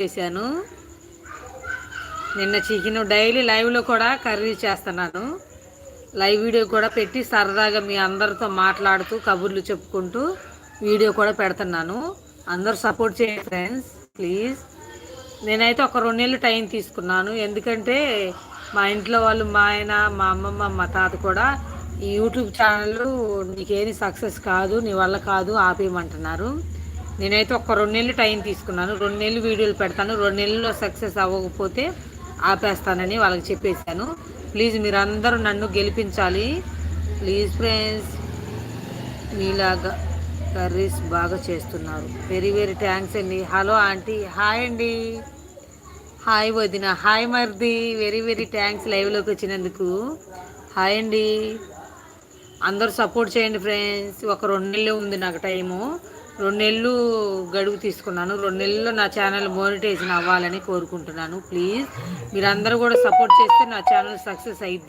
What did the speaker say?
చేశాను. నిన్న chicken daily లైవ్లో కూడా కర్రీ చేస్తున్నాను. లైవ్ వీడియో కూడా పెట్టి సరదాగా మీ అందరితో మాట్లాడుతూ కబుర్లు చెప్పుకుంటూ వీడియో కూడా పెడుతున్నాను. అందరూ సపోర్ట్ చేయండి ఫ్రెండ్స్ ప్లీజ్. నేనైతే ఒక 2 నెలలు టైం తీసుకున్నాను. ఎందుకంటే మా ఇంట్లో వాళ్ళు, మా ఆయన, మా అమ్మమ్మ, మా తాత కూడా ఈ యూట్యూబ్ ఛానల్ నీకేది సక్సెస్ కాదు, నీ వల్ల కాదు, ఆపేయమంటున్నారు. నేనైతే ఒక 2 నెలలు టైం తీసుకున్నాను. 2 నెలలు వీడియోలు పెడతాను. 2 నెలల్లో సక్సెస్ అవ్వకపోతే ఆపేస్తానని వాళ్ళకి చెప్పేశాను. ప్లీజ్ మీరందరూ నన్ను గెలిపించాలి ప్లీజ్ ఫ్రెండ్స్. మీలాగా కర్రీస్ బాగా చేస్తున్నారు. వెరీ వెరీ థ్యాంక్స్ అండి. హలో ఆంటీ, హాయ్ అండి. హాయ్ వదిన, హాయ్ మర్ది, వెరీ వెరీ థ్యాంక్స్ లైవ్లోకి వచ్చినందుకు. హాయ్ అండి. అందరూ సపోర్ట్ చేయండి ఫ్రెండ్స్. ఒక 2 నెలలు ఉంది నాకు టైము. 2 నెలలు గడువు తీసుకున్నాను. 2 నెలల్లో నా ఛానల్ మోనిటైజేషన్ అవ్వాలని కోరుకుంటున్నాను. ప్లీజ్ మీరందరూ కూడా సపోర్ట్ చేస్తే నా ఛానల్ సక్సెస్ అయ్యిద్ది.